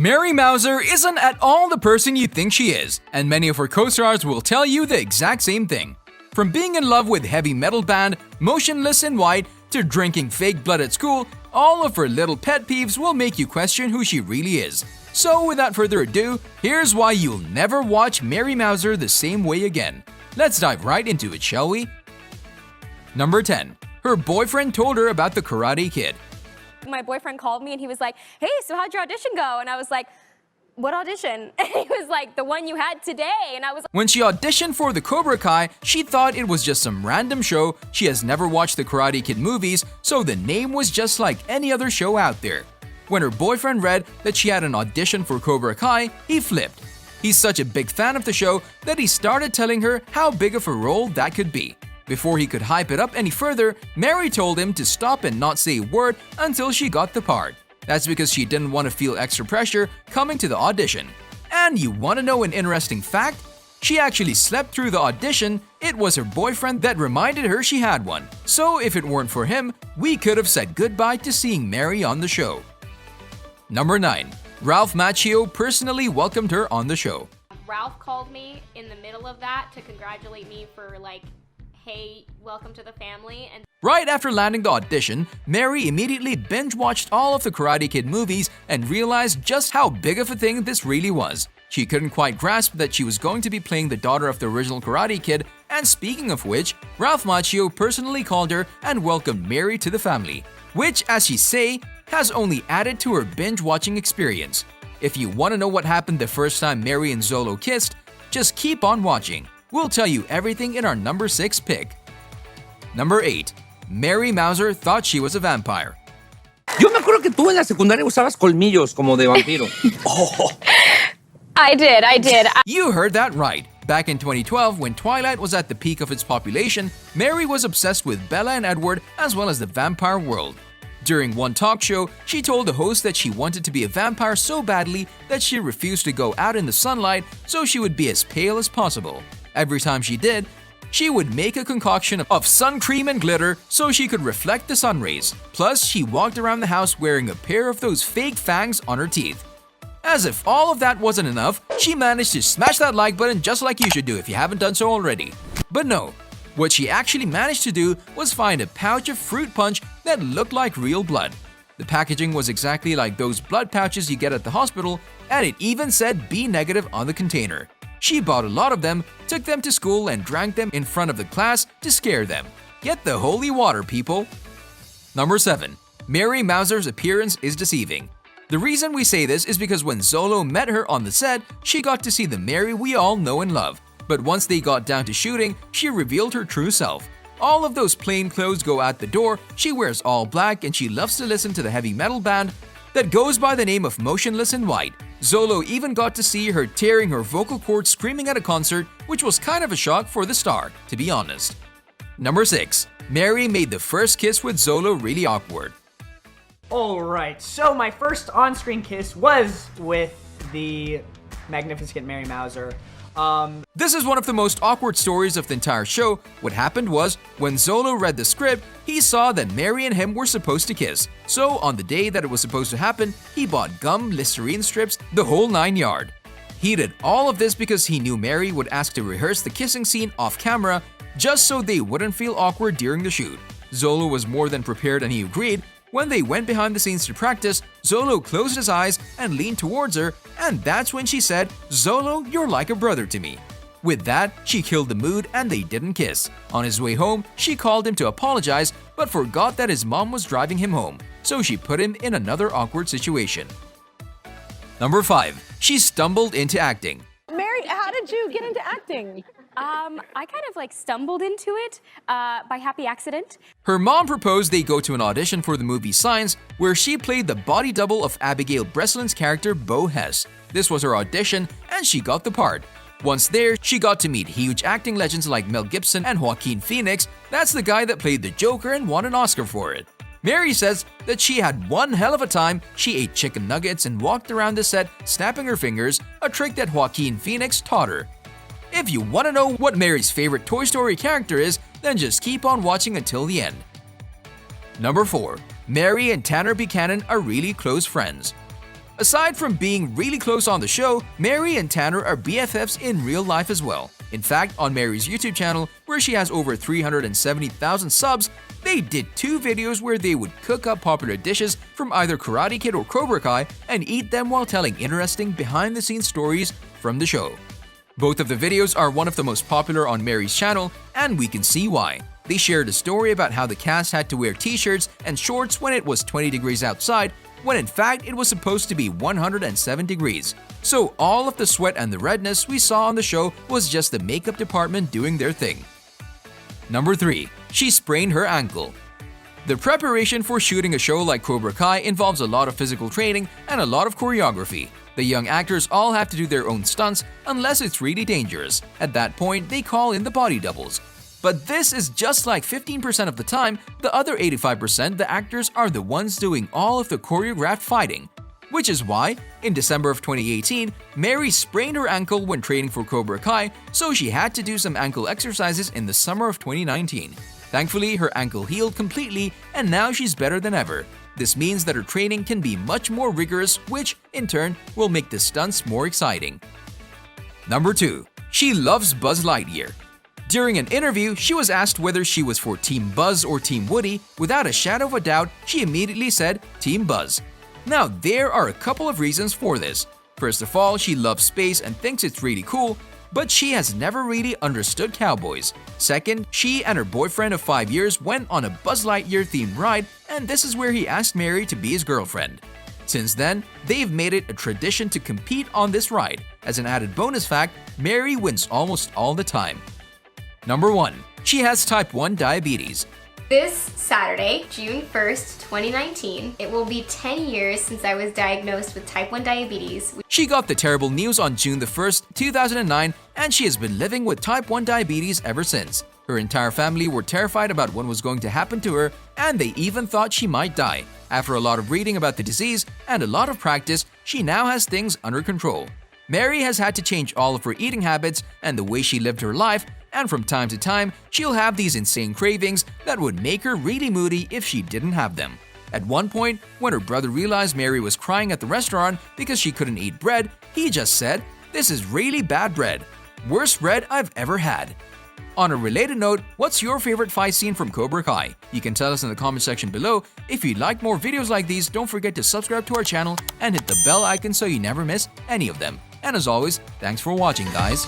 Mary Mouser isn't at all the person you think she is, and many of her co-stars will tell you the exact same thing. From being in love with heavy metal band, Motionless in White, to drinking fake blood at school, all of her little pet peeves will make you question who she really is. So without further ado, here's why you'll never watch Mary Mouser the same way again. Let's dive right into it, shall we? Number 10. Her boyfriend told her about the Karate Kid. My boyfriend called me and he was like, "Hey, so how'd your audition go?" And I was like, "What audition?" And he was like, "The one you had today." And I was like, when she auditioned for the Cobra Kai, she thought it was just some random show. She has never watched the Karate Kid movies, so the name was just like any other show out there. When her boyfriend read that she had an audition for Cobra Kai, he flipped. He's such a big fan of the show that he started telling her how big of a role that could be. Before he could hype it up any further, Mary told him to stop and not say a word until she got the part. That's because she didn't want to feel extra pressure coming to the audition. And you want to know an interesting fact? She actually slept through the audition. It was her boyfriend that reminded her she had one. So if it weren't for him, we could have said goodbye to seeing Mary on the show. Number 9. Ralph Macchio personally welcomed her on the show. Ralph called me in the middle of that to congratulate me for like, "Hey, welcome to the family." And right after landing the audition, Mary immediately binge-watched all of the Karate Kid movies and realized just how big of a thing this really was. She couldn't quite grasp that she was going to be playing the daughter of the original Karate Kid, and speaking of which, Ralph Macchio personally called her and welcomed Mary to the family, which, as she say, has only added to her binge-watching experience. If you want to know what happened the first time Mary and Zolo kissed, just keep on watching. We'll tell you everything in our number 6 pick. Number 8. Mary Mouser thought she was a vampire. Yo me acuerdo que tú en la secundaria usabas colmillos como de vampiro. I did. You heard that right. Back in 2012, when Twilight was at the peak of its population, Mary was obsessed with Bella and Edward as well as the vampire world. During one talk show, she told the host that she wanted to be a vampire so badly that she refused to go out in the sunlight so she would be as pale as possible. Every time she did, she would make a concoction of sun cream and glitter so she could reflect the sun rays. Plus, she walked around the house wearing a pair of those fake fangs on her teeth. As if all of that wasn't enough, she managed to smash that like button just like you should do if you haven't done so already. But no, what she actually managed to do was find a pouch of fruit punch that looked like real blood. The packaging was exactly like those blood pouches you get at the hospital, and it even said B negative on the container. She bought a lot of them, took them to school, and drank them in front of the class to scare them. Get the holy water, people! Number 7. Mary Mouser's appearance is deceiving. The reason we say this is because when Zolo met her on the set, she got to see the Mary we all know and love. But once they got down to shooting, she revealed her true self. All of those plain clothes go out the door, she wears all black, and she loves to listen to the heavy metal band that goes by the name of Motionless in White. Zolo even got to see her tearing her vocal cords screaming at a concert, which was kind of a shock for the star, to be honest. Number 6. Mary made the first kiss with Zolo really awkward. Alright, so my first on-screen kiss was with the magnificent Mary Mouser. This is one of the most awkward stories of the entire show. What happened was, when Zolo read the script, he saw that Mary and him were supposed to kiss. So on the day that it was supposed to happen, he bought gum, Listerine strips, the whole 9 yards. He did all of this because he knew Mary would ask to rehearse the kissing scene off camera, just so they wouldn't feel awkward during the shoot. Zolo was more than prepared and he agreed. When they went behind the scenes to practice, Zolo closed his eyes and leaned towards her, and that's when she said, "Zolo, you're like a brother to me." With that, she killed the mood and they didn't kiss. On his way home, she called him to apologize but forgot that his mom was driving him home, so she put him in another awkward situation. Number 5. She stumbled into acting. Mary, how did you get into acting? I kind of like stumbled into it by happy accident. Her mom proposed they go to an audition for the movie Signs, where she played the body double of Abigail Breslin's character Bo Hess. This was her audition, and she got the part. Once there, she got to meet huge acting legends like Mel Gibson and Joaquin Phoenix. That's the guy that played the Joker and won an Oscar for it. Mary says that she had one hell of a time. She ate chicken nuggets and walked around the set snapping her fingers, a trick that Joaquin Phoenix taught her. If you want to know what Mary's favorite Toy Story character is, then just keep on watching until the end. Number 4. Mary and Tanner Buchanan are really close friends. Aside from being really close on the show, Mary and Tanner are BFFs in real life as well. In fact, on Mary's YouTube channel, where she has over 370,000 subs, they did 2 videos where they would cook up popular dishes from either Karate Kid or Cobra Kai and eat them while telling interesting behind-the-scenes stories from the show. Both of the videos are one of the most popular on Mary's channel, and we can see why. They shared a story about how the cast had to wear t-shirts and shorts when it was 20 degrees outside, when in fact it was supposed to be 107 degrees. So all of the sweat and the redness we saw on the show was just the makeup department doing their thing. Number 3. She sprained her ankle. The preparation for shooting a show like Cobra Kai involves a lot of physical training and a lot of choreography. The young actors all have to do their own stunts unless it's really dangerous. At that point, they call in the body doubles. But this is just like 15% of the time. The other 85%, the actors are the ones doing all of the choreographed fighting. Which is why, in December of 2018, Mary sprained her ankle when training for Cobra Kai, so she had to do some ankle exercises in the summer of 2019. Thankfully, her ankle healed completely and now she's better than ever. This means that her training can be much more rigorous, which, in turn, will make the stunts more exciting. Number 2. She loves Buzz Lightyear. During an interview, she was asked whether she was for Team Buzz or Team Woody. Without a shadow of a doubt, she immediately said Team Buzz. Now, there are a couple of reasons for this. First of all, she loves space and thinks it's really cool, but she has never really understood cowboys. Second, she and her boyfriend of 5 years went on a Buzz Lightyear themed ride, and this is where he asked Mary to be his girlfriend. Since then, they've made it a tradition to compete on this ride. As an added bonus fact, Mary wins almost all the time. Number 1. She has type 1 diabetes. This Saturday, June 1st, 2019, it will be 10 years since I was diagnosed with type 1 diabetes. She got the terrible news on June the 1st, 2009, and she has been living with type 1 diabetes ever since. Her entire family were terrified about what was going to happen to her, and they even thought she might die. After a lot of reading about the disease and a lot of practice, she now has things under control. Mary has had to change all of her eating habits and the way she lived her life, and from time to time, she'll have these insane cravings that would make her really moody if she didn't have them. At one point, when her brother realized Mary was crying at the restaurant because she couldn't eat bread, he just said, "This is really bad bread. Worst bread I've ever had." On a related note, what's your favorite fight scene from Cobra Kai? You can tell us in the comment section below. If you'd like more videos like these, don't forget to subscribe to our channel and hit the bell icon so you never miss any of them. And as always, thanks for watching, guys.